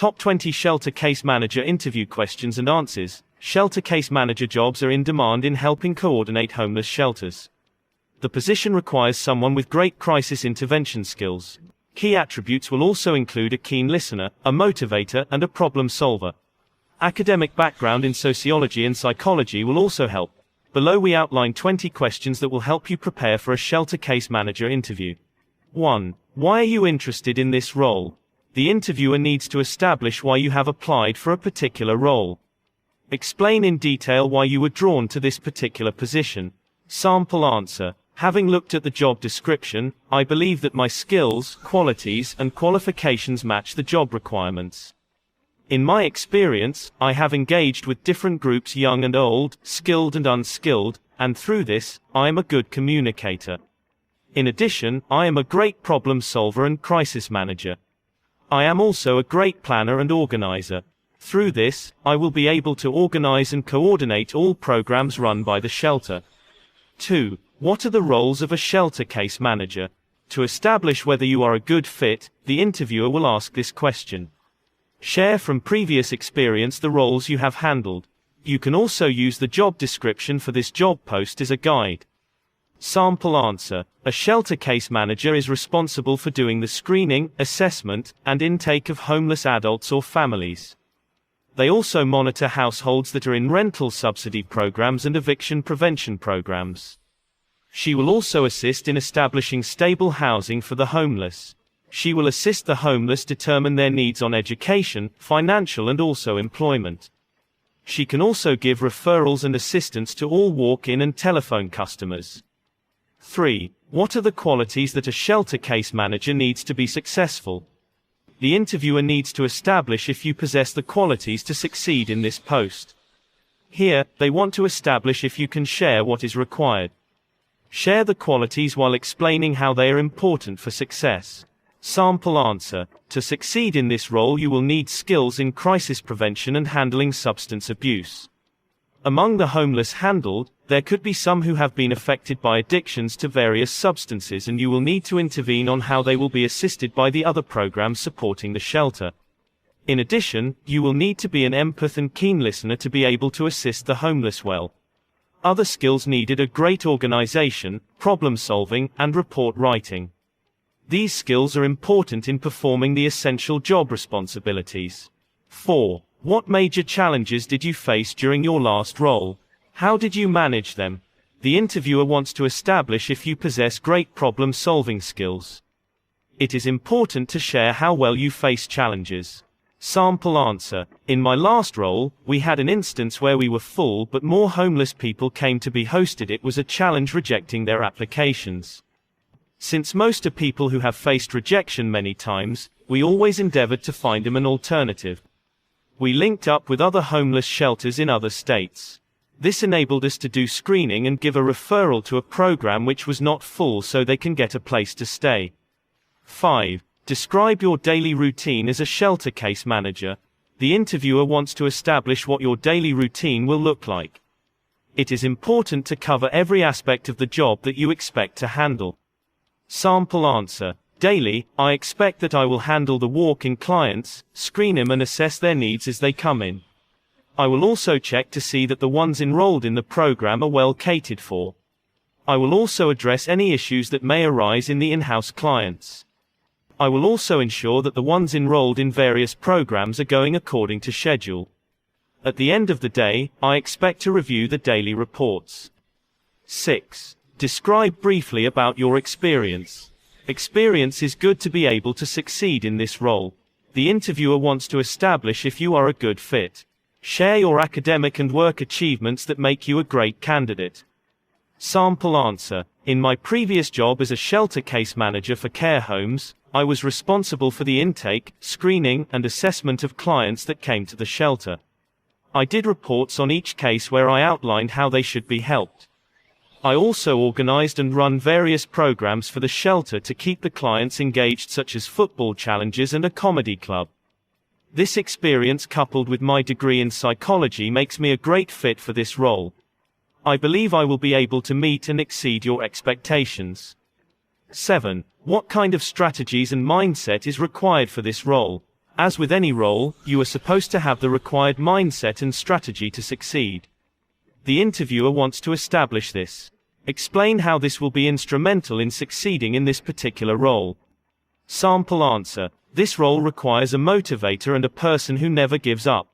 Top 20 Shelter Case Manager Interview Questions and Answers. Shelter case manager jobs are in demand in helping coordinate homeless shelters. The position requires someone with great crisis intervention skills. Key attributes will also include a keen listener, a motivator, and a problem solver. Academic background in sociology and psychology will also help. Below we outline 20 questions that will help you prepare for a shelter case manager interview. 1. Why are you interested in this role? The interviewer needs to establish why you have applied for a particular role. Explain in detail why you were drawn to this particular position. Sample answer. Having looked at the job description, I believe that my skills, qualities, and qualifications match the job requirements. In my experience, I have engaged with different groups, young and old, skilled and unskilled, and through this, I am a good communicator. In addition, I am a great problem solver and crisis manager. I am also a great planner and organizer. Through this, I will be able to organize and coordinate all programs run by the shelter. 2. What are the roles of a shelter case manager? To establish whether you are a good fit, the interviewer will ask this question. Share from previous experience the roles you have handled. You can also use the job description for this job post as a guide. Sample answer. A shelter case manager is responsible for doing the screening, assessment, and intake of homeless adults or families. They also monitor households that are in rental subsidy programs and eviction prevention programs. She will also assist in establishing stable housing for the homeless. She will assist the homeless determine their needs on education, financial and also employment. She can also give referrals and assistance to all walk-in and telephone customers. 3. What are the qualities that a shelter case manager needs to be successful? The interviewer needs to establish if you possess the qualities to succeed in this post. Here, they want to establish if you can share what is required. Share the qualities while explaining how they are important for success. Sample answer. To succeed in this role, you will need skills in crisis prevention and handling substance abuse. Among the homeless handled, there could be some who have been affected by addictions to various substances, and you will need to intervene on how they will be assisted by the other programs supporting the shelter. In addition, you will need to be an empath and keen listener to be able to assist the homeless well. Other skills needed are great organization, problem solving, and report writing. These skills are important in performing the essential job responsibilities. 4. What major challenges did you face during your last role? How did you manage them? The interviewer wants to establish if you possess great problem-solving skills. It is important to share how well you face challenges. Sample answer. In my last role, we had an instance where we were full but more homeless people came to be hosted. It was a challenge rejecting their applications. Since most are people who have faced rejection many times, we always endeavored to find them an alternative. We linked up with other homeless shelters in other states. This enabled us to do screening and give a referral to a program which was not full so they can get a place to stay. 5. Describe your daily routine as a shelter case manager. The interviewer wants to establish what your daily routine will look like. It is important to cover every aspect of the job that you expect to handle. Sample answer. Daily, I expect that I will handle the walk-in clients, screen them and assess their needs as they come in. I will also check to see that the ones enrolled in the program are well catered for. I will also address any issues that may arise in the in-house clients. I will also ensure that the ones enrolled in various programs are going according to schedule. At the end of the day, I expect to review the daily reports. 6. Describe briefly about your experience. Experience is good to be able to succeed in this role. The interviewer wants to establish if you are a good fit. Share your academic and work achievements that make you a great candidate. Sample answer. In my previous job as a shelter case manager for care homes, I was responsible for the intake, screening, and assessment of clients that came to the shelter. I did reports on each case where I outlined how they should be helped. I also organized and run various programs for the shelter to keep the clients engaged, such as football challenges and a comedy club. This experience coupled with my degree in psychology makes me a great fit for this role. I believe I will be able to meet and exceed your expectations. 7. What kind of strategies and mindset is required for this role? As with any role, you are supposed to have the required mindset and strategy to succeed. The interviewer wants to establish this. Explain how this will be instrumental in succeeding in this particular role. Sample answer. This role requires a motivator and a person who never gives up.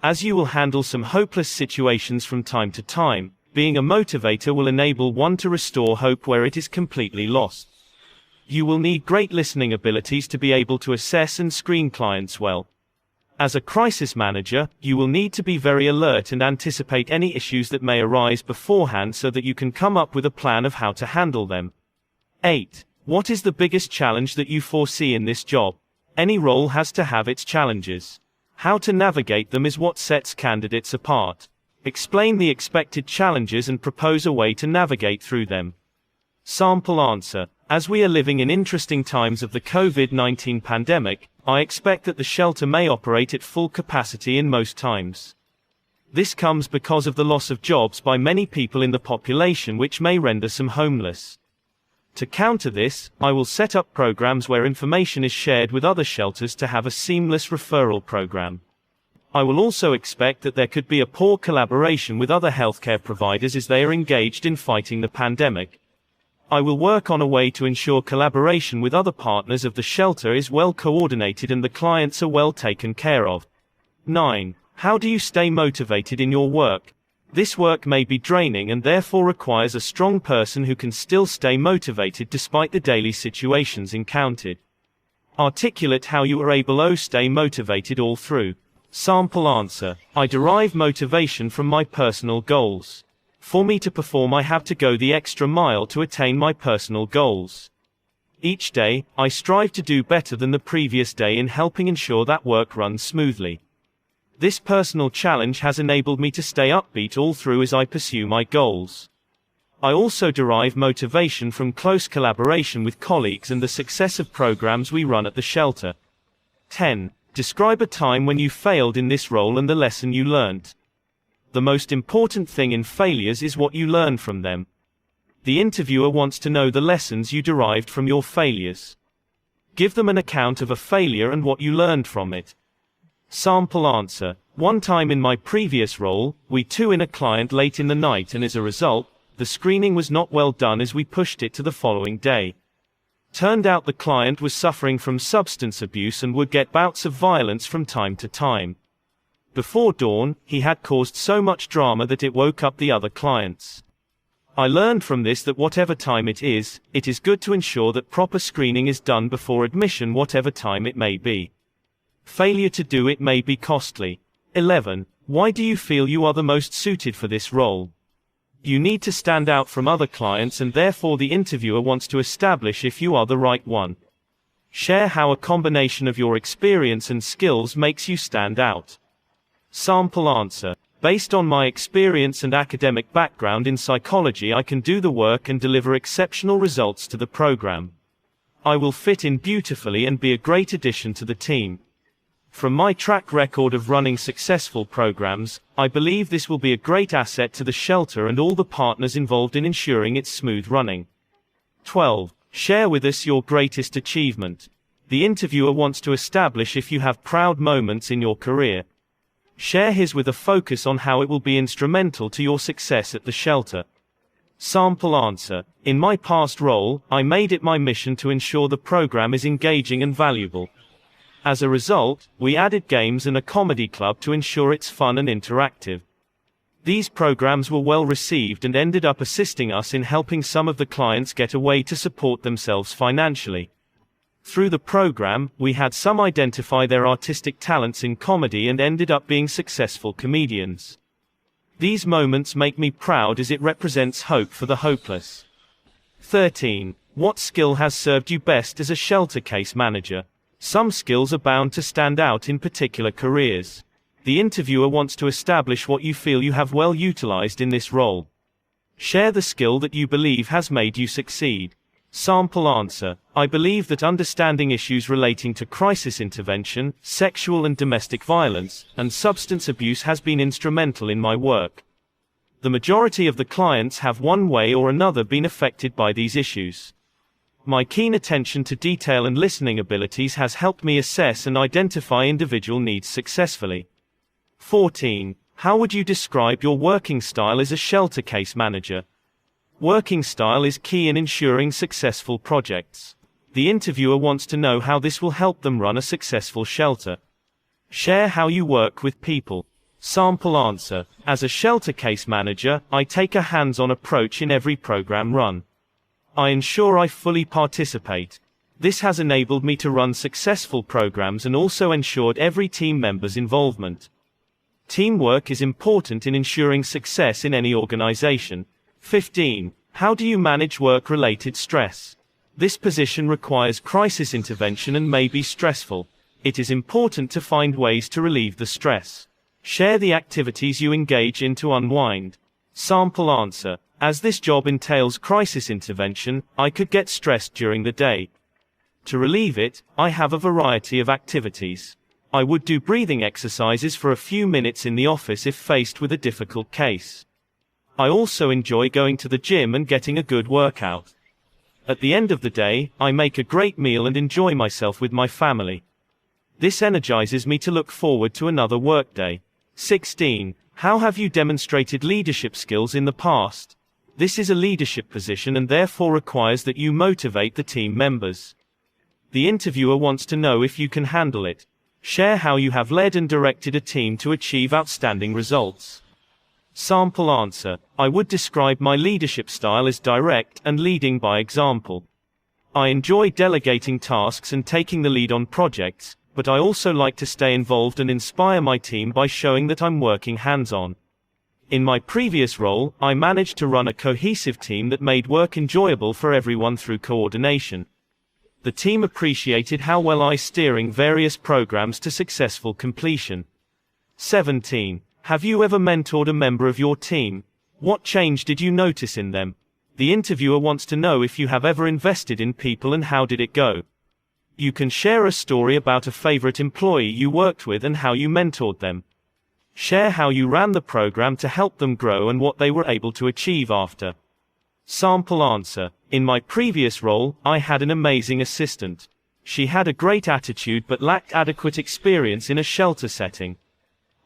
As you will handle some hopeless situations from time to time, being a motivator will enable one to restore hope where it is completely lost. You will need great listening abilities to be able to assess and screen clients well. As a crisis manager, you will need to be very alert and anticipate any issues that may arise beforehand so that you can come up with a plan of how to handle them. 8. What is the biggest challenge that you foresee in this job? Any role has to have its challenges. How to navigate them is what sets candidates apart. Explain the expected challenges and propose a way to navigate through them. Sample answer. As we are living in interesting times of the COVID-19 pandemic, I expect that the shelter may operate at full capacity in most times. This comes because of the loss of jobs by many people in the population, which may render some homeless. To counter this, I will set up programs where information is shared with other shelters to have a seamless referral program. I will also expect that there could be a poor collaboration with other healthcare providers as they are engaged in fighting the pandemic. I will work on a way to ensure collaboration with other partners of the shelter is well coordinated and the clients are well taken care of. 9. How do you stay motivated in your work? This work may be draining and therefore requires a strong person who can still stay motivated despite the daily situations encountered. Articulate how you are able to stay motivated all through. Sample answer. I derive motivation from my personal goals. For me to perform, I have to go the extra mile to attain my personal goals. Each day, I strive to do better than the previous day in helping ensure that work runs smoothly. This personal challenge has enabled me to stay upbeat all through as I pursue my goals. I also derive motivation from close collaboration with colleagues and the success of programs we run at the shelter. 10. Describe a time when you failed in this role and the lesson you learned. The most important thing in failures is what you learn from them. The interviewer wants to know the lessons you derived from your failures. Give them an account of a failure and what you learned from it. Sample answer. One time in my previous role, we in a client late in the night, and as a result, the screening was not well done as we pushed it to the following day. Turned out the client was suffering from substance abuse and would get bouts of violence from time to time. Before dawn, he had caused so much drama that it woke up the other clients. I learned from this that whatever time it is good to ensure that proper screening is done before admission, whatever time it may be. Failure to do it may be costly. 11. Why do you feel you are the most suited for this role? You need to stand out from other clients, and therefore the interviewer wants to establish if you are the right one. Share how a combination of your experience and skills makes you stand out. Sample answer. Based on my experience and academic background in psychology, I can do the work and deliver exceptional results to the program. I will fit in beautifully and be a great addition to the team. From my track record of running successful programs, I believe this will be a great asset to the shelter and all the partners involved in ensuring its smooth running. 12. Share with us your greatest achievement. The interviewer wants to establish if you have proud moments in your career. Share his with a focus on how it will be instrumental to your success at the shelter. Sample answer. In my past role, I made it my mission to ensure the program is engaging and valuable. As a result, we added games and a comedy club to ensure it's fun and interactive. These programs were well received and ended up assisting us in helping some of the clients get a way to support themselves financially. Through the program, we had some identify their artistic talents in comedy and ended up being successful comedians. These moments make me proud as it represents hope for the hopeless. 13. What skill has served you best as a shelter case manager? Some skills are bound to stand out in particular careers. The interviewer wants to establish what you feel you have well utilized in this role. Share the skill that you believe has made you succeed. Sample answer. I believe that understanding issues relating to crisis intervention, sexual and domestic violence, and substance abuse has been instrumental in my work. The majority of the clients have one way or another been affected by these issues. My keen attention to detail and listening abilities has helped me assess and identify individual needs successfully. 14. How would you describe your working style as a shelter case manager? Working style is key in ensuring successful projects. The interviewer wants to know how this will help them run a successful shelter. Share how you work with people. Sample answer. As a shelter case manager, I take a hands-on approach in every program run. I ensure I fully participate. This has enabled me to run successful programs and also ensured every team member's involvement. Teamwork is important in ensuring success in any organization. 15. How do you manage work-related stress? This position requires crisis intervention and may be stressful. It is important to find ways to relieve the stress. Share the activities you engage in to unwind. Sample answer. As this job entails crisis intervention, I could get stressed during the day. To relieve it, I have a variety of activities. I would do breathing exercises for a few minutes in the office if faced with a difficult case. I also enjoy going to the gym and getting a good workout. At the end of the day, I make a great meal and enjoy myself with my family. This energizes me to look forward to another workday. 16. How have you demonstrated leadership skills in the past? This is a leadership position and therefore requires that you motivate the team members. The interviewer wants to know if you can handle it. Share how you have led and directed a team to achieve outstanding results. Sample answer. I would describe my leadership style as direct and leading by example. I enjoy delegating tasks and taking the lead on projects, but I also like to stay involved and inspire my team by showing that I'm working hands-on. In my previous role, I managed to run a cohesive team that made work enjoyable for everyone through coordination. The team appreciated how well I steering various programs to successful completion. 17. Have you ever mentored a member of your team? What change did you notice in them? The interviewer wants to know if you have ever invested in people and how did it go. You can share a story about a favorite employee you worked with and how you mentored them. Share how you ran the program to help them grow and what they were able to achieve after. Sample answer. In my previous role, I had an amazing assistant. She had a great attitude but lacked adequate experience in a shelter setting.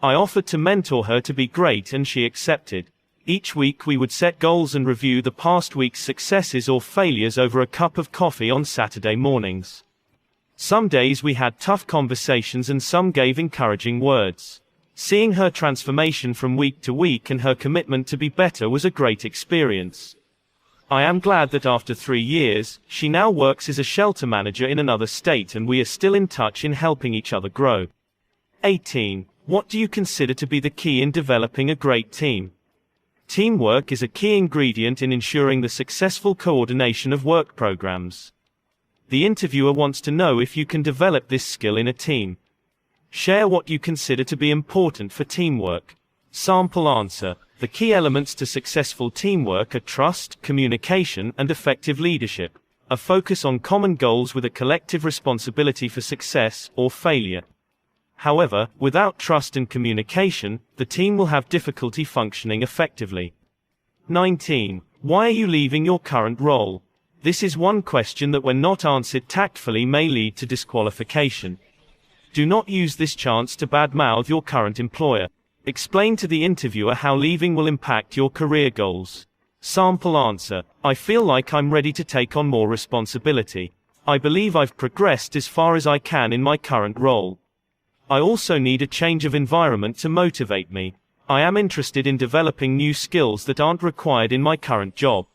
I offered to mentor her to be great and she accepted. Each week we would set goals and review the past week's successes or failures over a cup of coffee on Saturday mornings. Some days we had tough conversations and some gave encouraging words. Seeing her transformation from week to week and her commitment to be better was a great experience. I am glad that after 3 years, she now works as a shelter manager in another state and we are still in touch in helping each other grow. 18. What do you consider to be the key in developing a great team? Teamwork is a key ingredient in ensuring the successful coordination of work programs. The interviewer wants to know if you can develop this skill in a team. Share what you consider to be important for teamwork. Sample answer. The key elements to successful teamwork are trust, communication, and effective leadership. A focus on common goals with a collective responsibility for success or failure. However, without trust and communication, the team will have difficulty functioning effectively. 19. Why are you leaving your current role? This is one question that when not answered tactfully may lead to disqualification. Do not use this chance to badmouth your current employer. Explain to the interviewer how leaving will impact your career goals. Sample answer. I feel like I'm ready to take on more responsibility. I believe I've progressed as far as I can in my current role. I also need a change of environment to motivate me. I am interested in developing new skills that aren't required in my current job.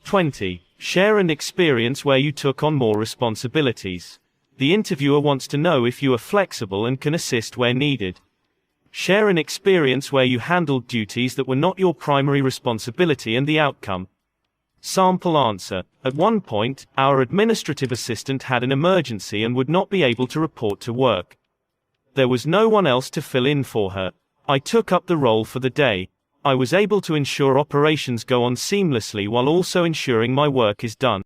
20. Share an experience where you took on more responsibilities. The interviewer wants to know if you are flexible and can assist where needed. Share an experience where you handled duties that were not your primary responsibility and the outcome. Sample answer. At one point, our administrative assistant had an emergency and would not be able to report to work. There was no one else to fill in for her. I took up the role for the day. I was able to ensure operations go on seamlessly while also ensuring my work is done.